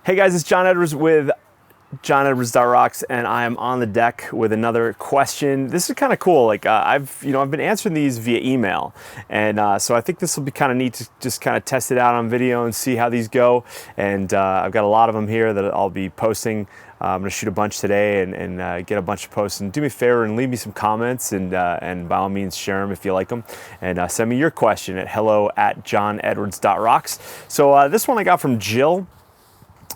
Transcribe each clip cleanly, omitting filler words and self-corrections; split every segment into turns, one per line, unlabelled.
Hey guys, it's John Edwards with JonEdwards.rocks, and I am on the deck with another question. This is kind of cool. I've been answering these via email, and so I think this will be kind of neat to just kind of test it out on video and see how these go. And I've got a lot of them here that I'll be posting. I'm going to shoot a bunch today and get a bunch of posts. And do me a favor and leave me some comments, and by all means share them if you like them. And send me your question at hello@JonEdwards.rocks. So this one I got from Jill.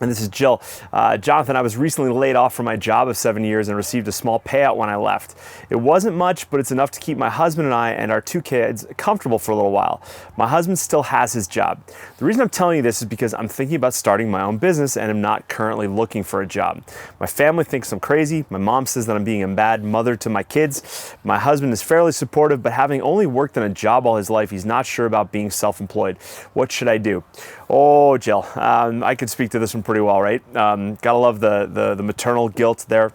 And this is Jill. Jonathan, I was recently laid off from my job of 7 years and received a small payout when I left. It wasn't much, but it's enough to keep my husband and I and our 2 kids comfortable for a little while. My husband still has his job. The reason I'm telling you this is because I'm thinking about starting my own business and am not currently looking for a job. My family thinks I'm crazy. My mom says that I'm being a bad mother to my kids. My husband is fairly supportive, but having only worked in a job all his life, he's not sure about being self-employed. What should I do? Oh, Jill, I could speak to this one pretty well, right? Gotta love the maternal guilt there.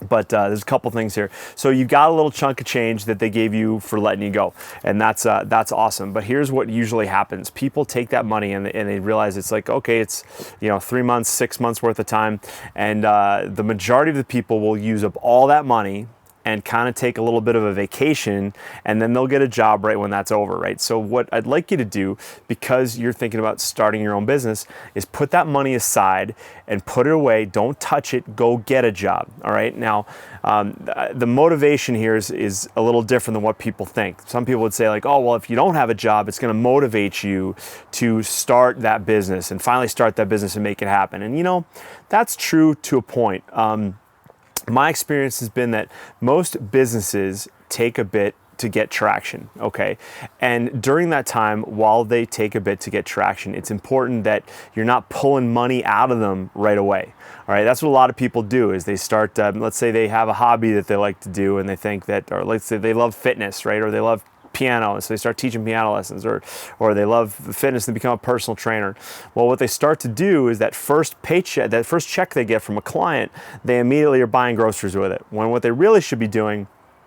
But there's a couple things here. So you got a little chunk of change that they gave you for letting you go, and that's awesome. But here's what usually happens: people take that money and they realize it's like, okay, it's 3 months, 6 months worth of time, and the majority of the people will use up all that money and kind of take a little bit of a vacation, and then they'll get a job right when that's over, right? So what I'd like you to do, because you're thinking about starting your own business, is put that money aside and put it away. Don't touch it. Go get a job, all right? Now, the motivation here is a little different than what people think. Some people would say like, oh, well, if you don't have a job, it's gonna motivate you to start that business and finally start that business and make it happen. And that's true to a point. My experience has been that most businesses take a bit to get traction, okay? And during that time, while they take a bit to get traction, it's important that you're not pulling money out of them right away, all right? That's what a lot of people do, is they start, let's say they have a hobby that they like to do, and they think that, or let's say they love fitness, right? Or they love piano, and so they start teaching piano lessons, or they love fitness and become a personal trainer. Well, what they start to do is that first paycheck, that first check they get from a client, they immediately are buying groceries with it, when what they really should be doing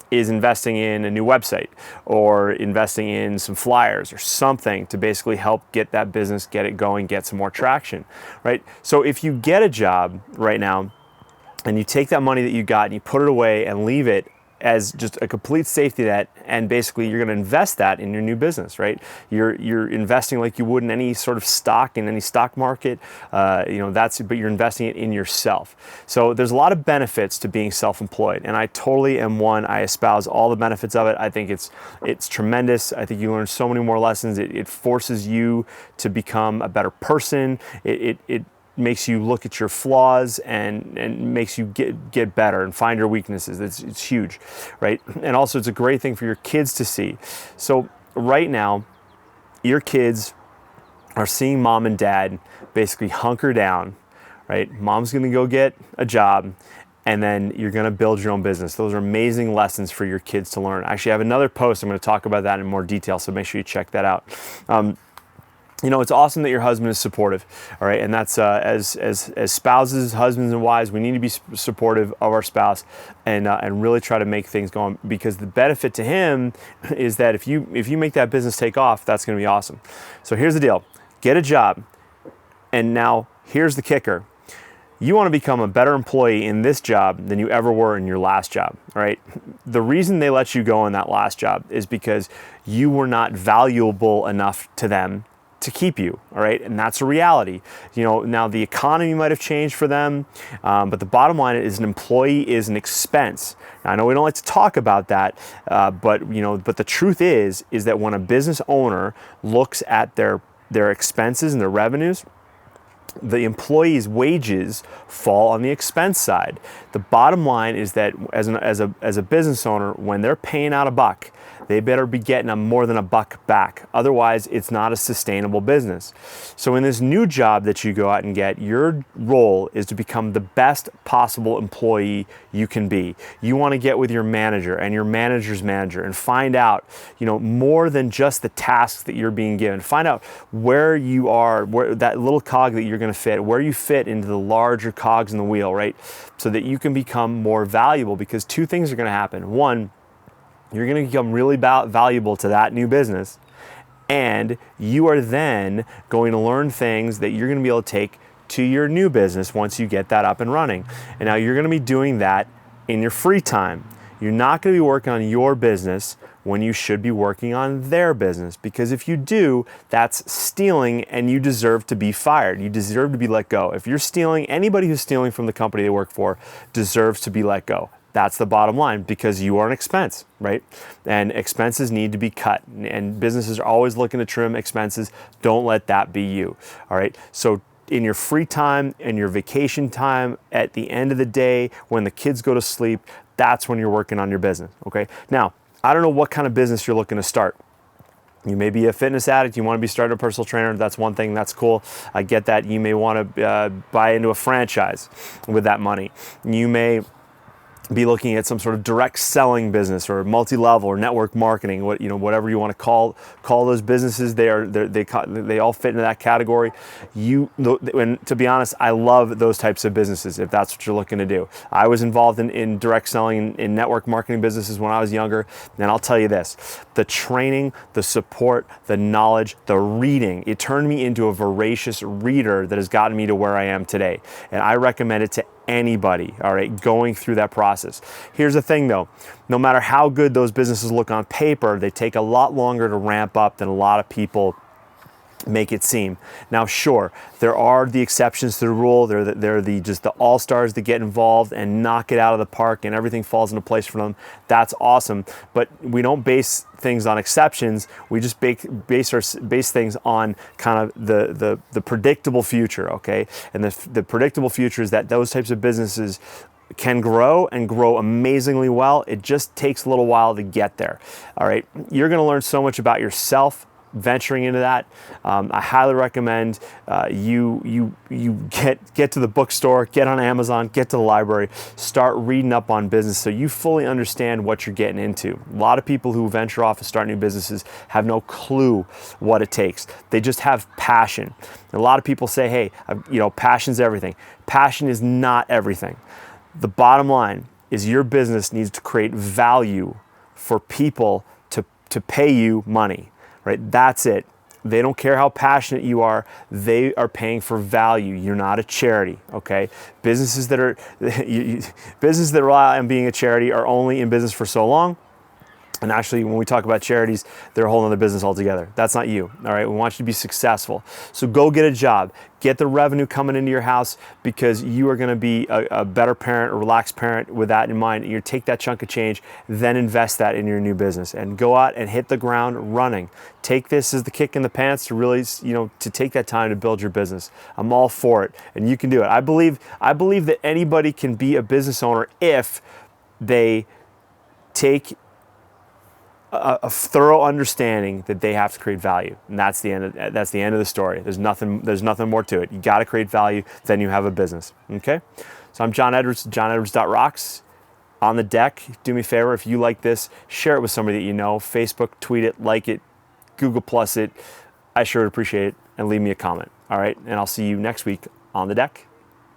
is investing in a new website or investing in some flyers or something to basically help get that business, get it going, get some more traction, right? So if you get a job right now and you take that money that you got and you put it away and leave it as just a complete safety net, and basically you're going to invest that in your new business, right? You're investing like you would in any sort of stock, in any stock market. But you're investing it in yourself. So there's a lot of benefits to being self-employed, and I totally am one. I espouse all the benefits of it. I think it's tremendous. I think you learn so many more lessons. It forces you to become a better person. It makes you look at your flaws and makes you get better and find your weaknesses. It's huge, right? And also it's a great thing for your kids to see. So right now, your kids are seeing mom and dad basically hunker down, right? Mom's gonna go get a job, and then you're gonna build your own business. Those are amazing lessons for your kids to learn. Actually, I have another post. I'm gonna talk about that in more detail, so make sure you check that out. It's awesome that your husband is supportive, all right? And that's as spouses, husbands, and wives, we need to be supportive of our spouse and really try to make things go on, because the benefit to him is that if you make that business take off, that's going to be awesome. So here's the deal: get a job, and now here's the kicker: you want to become a better employee in this job than you ever were in your last job, right? The reason they let you go in that last job is because you were not valuable enough to them to keep you, all right? And that's a reality. Now the economy might have changed for them, but the bottom line is an employee is an expense. Now, I know we don't like to talk about that, but the truth is that when a business owner looks at their expenses and their revenues, the employee's wages fall on the expense side. The bottom line is that as a business owner, when they're paying out a buck, they better be getting more than a buck back. Otherwise, it's not a sustainable business. So in this new job that you go out and get, your role is to become the best possible employee you can be. You want to get with your manager and your manager's manager and find out, more than just the tasks that you're being given. Find out where you are, where that little cog that you're going to fit, where you fit into the larger cogs in the wheel, right? So that you can become more valuable, because 2 things are going to happen. One, you're going to become really valuable to that new business, and you are then going to learn things that you're going to be able to take to your new business once you get that up and running. And now you're going to be doing that in your free time. You're not going to be working on your business when you should be working on their business, because if you do, that's stealing and you deserve to be fired. You deserve to be let go. If you're stealing, anybody who's stealing from the company they work for deserves to be let go. That's the bottom line, because you are an expense, right? And expenses need to be cut, and businesses are always looking to trim expenses. Don't let that be you, all right? So in your free time and your vacation time, at the end of the day, when the kids go to sleep, that's when you're working on your business, okay? Now, I don't know what kind of business you're looking to start. You may be a fitness addict, you want to be starting a personal trainer, that's one thing, that's cool. I get that. You may want to buy into a franchise with that money. You may be looking at some sort of direct selling business or multi-level or network marketing, whatever you want to call those businesses. They all fit into that category. And to be honest, I love those types of businesses if that's what you're looking to do. I was involved in direct selling in network marketing businesses when I was younger, and I'll tell you this: the training, the support, the knowledge, the reading, it turned me into a voracious reader that has gotten me to where I am today. And I recommend it to anybody, all right, going through that process. Here's the thing though, no matter how good those businesses look on paper, they take a lot longer to ramp up than a lot of people make it seem. Now, sure, there are the exceptions to the rule. They're just the all-stars that get involved and knock it out of the park and everything falls into place for them. That's awesome. But we don't base things on exceptions. We just base things on kind of the predictable future, okay? And the predictable future is that those types of businesses can grow and grow amazingly well. It just takes a little while to get there, all right? You're going to learn so much about yourself venturing into that. I highly recommend you get to the bookstore, get on Amazon, get to the library, start reading up on business so you fully understand what you're getting into. A lot of people who venture off and start new businesses have no clue what it takes. They just have passion. And a lot of people say, hey, passion's everything. Passion is not everything. The bottom line is your business needs to create value for people to pay you money. Right? That's it. They don't care how passionate you are. They are paying for value. You're not a charity, okay? Businesses that rely on being a charity are only in business for so long. And actually, when we talk about charities, they're a whole other business altogether. That's not you, all right? We want you to be successful. So go get a job. Get the revenue coming into your house, because you are going to be a better parent, a relaxed parent with that in mind. You take that chunk of change, then invest that in your new business and go out and hit the ground running. Take this as the kick in the pants to really, to take that time to build your business. I'm all for it, and you can do it. I believe that anybody can be a business owner if they take a thorough understanding that they have to create value, and that's the end of the story. There's nothing more to it. You got to create value, then you have a business. Okay, so I'm Jon Edwards, JonEdwards.rocks. On the deck. Do me a favor, if you like this, share it with somebody that you know. Facebook, tweet it, like it, Google Plus it. I sure would appreciate it, and leave me a comment. All right, and I'll see you next week on the deck.